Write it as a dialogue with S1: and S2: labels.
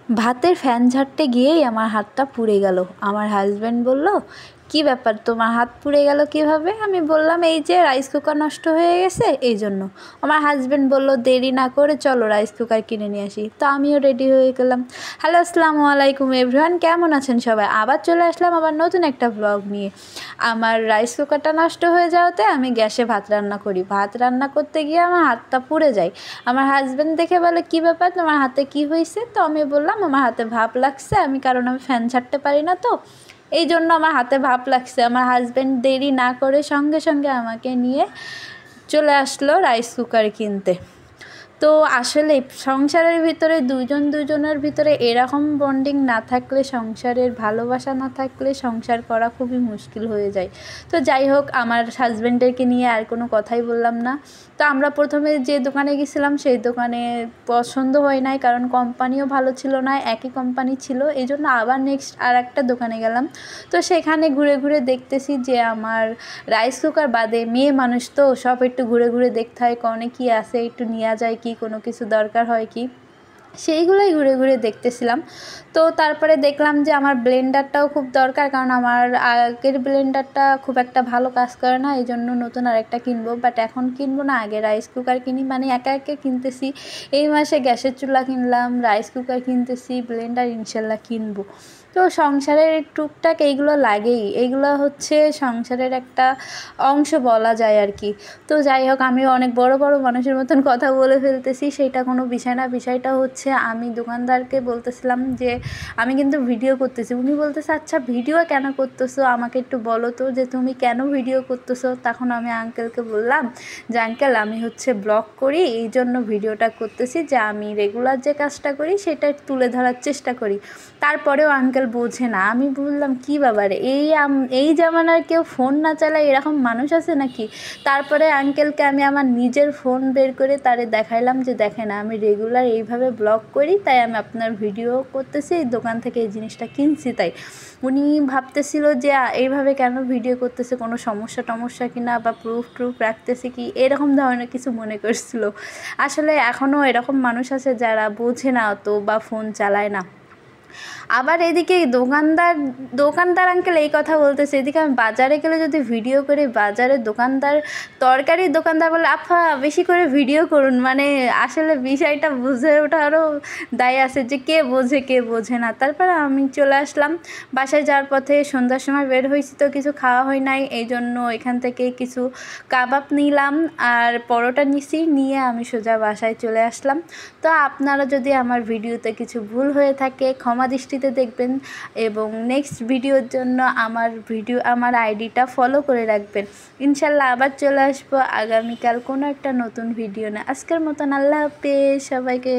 S1: ভাতের ফ্যান ঝাড়তে গিয়েই আমার হাতটা পুড়ে গেল। আমার হাজব্যান্ড বলল, কী ব্যাপার, তোমার হাত পুড়ে গেল কীভাবে? আমি বললাম, এই যে রাইস কুকার নষ্ট হয়ে গেছে এই জন্য। আমার হাজব্যান্ড বলল, দেরি না করে চলো রাইস কুকার কিনে নিয়ে আসি। তো আমিও রেডি হয়ে গেলাম। হ্যালো, আসসালামু আলাইকুম এভরিওয়ান, কেমন আছেন সবাই? আবার চলে আসলাম আবার নতুন একটা ব্লগ নিয়ে। আমার রাইস কুকারটা নষ্ট হয়ে যাওয়াতে আমি গ্যাসে ভাত রান্না করি। ভাত রান্না করতে গিয়ে আমার হাতটা পুড়ে যায়। আমার হাজব্যান্ড দেখে বলে, কী ব্যাপার, তোমার হাতে কী হয়েছে? তো আমি বললাম, আমার হাতে ভাপ লাগছে, কারণ আমি ফ্যান ছাড়তে পারি না, তো এই জন্য আমার হাতে ভাপ লাগছে। আমার হাজব্যান্ড দেরি না করে সঙ্গে সঙ্গে আমাকে নিয়ে চলে আসলো রাইস কুকার কিনতে। তো আসলে সংসারের ভিতরে দুজনের ভিতরে এরকম বন্ডিং না থাকলে, সংসারের ভালোবাসা না থাকলে সংসার করা খুবই মুশকিল হয়ে যায়। তো যাই হোক, আমার হাজব্যান্ডেরকে নিয়ে আর কোনো কথাই বললাম না। তো আমরা প্রথমে যে দোকানে গেছিলাম সেই দোকানে পছন্দ হয় নাই, কারণ কোম্পানিও ভালো ছিল না, একই কোম্পানি ছিল। এই জন্য আবার নেক্সট আর একটা দোকানে গেলাম। তো সেখানে ঘুরে ঘুরে দেখতেছি যে আমার রাইস কুকার বাদে, মেয়ে মানুষ তো সব একটু ঘুরে ঘুরে দেখতে হয়, কোনে কী আছে, একটু নেওয়া যায় কি, কোনো কিছু দরকার হয় কি, সেইগুলোই ঘুরে ঘুরে দেখতেছিলাম। তো তারপরে দেখলাম যে আমার ব্লেন্ডারটাও খুব দরকার, কারণ আমার আগের ব্লেন্ডারটা খুব একটা ভালো কাজ করে না, এই জন্য নতুন আরেকটা কিনবো। বাট এখন কিনবো না, আগে রাইস কুকার কিনি, মানে একে একে কিনতেছি। এই মাসে গ্যাসের চুলা কিনলাম, রাইস কুকার কিনতেছি, ব্লেন্ডার ইনশাল্লাহ কিনবো। তো সংসারের টুকটাক এইগুলো লাগেই, এইগুলো হচ্ছে সংসারের একটা অংশ বলা যায় আর কি। তো যাই হোক, আমি অনেক বড় বড় মানুষের মতন কথা বলে ফেলতেছি, সেটা কোনো বিষয় না। বিষয়টা হচ্ছে, আমি দোকানদারকে বলতেছিলাম যে আমি কিন্তু ভিডিও করতেছি। উনি বলতেছে, আচ্ছা ভিডিও কেন করতেছো, আমাকে একটু বলো তো যে তুমি কেন ভিডিও করতেছো। তখন আমি আঙ্কেলকে বললাম যে আঙ্কেল, আমি হচ্ছে ব্লগ করি, এই জন্য ভিডিওটা করতেছি, যে আমি রেগুলার যে কাজটা করি সেটা তুলে ধরার চেষ্টা করি। তারপরেও আঙ্কেল বোঝে না। আমি বললাম, কী ব্যাপারে, এই জামানার কেউ ফোন না চালায় এরকম মানুষ আছে নাকি? তারপরে আঙ্কেলকে আমি আমার নিজের ফোন বের করে তারে দেখাইলাম যে দেখেন, আমি রেগুলার এইভাবে ব্লগ করি, তাই আমি আপনার ভিডিও করতেছি, এই দোকান থেকে এই জিনিসটা কিনছি। তাই উনি ভাবতেছিল যে এইভাবে কেন ভিডিও করতেছে, কোনো সমস্যা কিনা, বা প্রুফ রাখতেছে কি, এরকম ধরনের কিছু মনে করছিল। আসলে এখনও এরকম মানুষ আছে যারা বোঝে না অত, বা ফোন চালায় না। আবার এদিকে দোকানদার আঙ্কেল এই কথা বলতেছে, এদিকে আমি বাজারে গেলে যদি ভিডিও করি, বাজারের তরকারির দোকানদার বলে, আফা বেশি করে ভিডিও করুন। মানে আসলে বিষয়টা বুঝে ওঠারও দায় আছে, যে কে বোঝে না। তারপরে আমি চলে আসলাম বাসায়। যাওয়ার পথে সন্ধ্যার সময় বের হয়েছি, তো কিছু খাওয়া হয় নাই, এই জন্য এখান থেকে কিছু কাবাব নিলাম আর পরোটা নিয়ে আমি সোজা বাসায় চলে আসলাম। তো আপনারা যদি আমার ভিডিওতে কিছু ভুল হয়ে থাকে ক্ষমা দৃষ্টিতে দেখবেন, এবং নেক্সট ভিডিওর জন্য আমার আইডিটা ফলো করে রাখবেন। ইনশাল্লাহ আবার চলে আসবো আগামীকাল কোনো একটা নতুন ভিডিও নিয়ে। আজকের মতন আল্লাহ হাফেজ সবাইকে।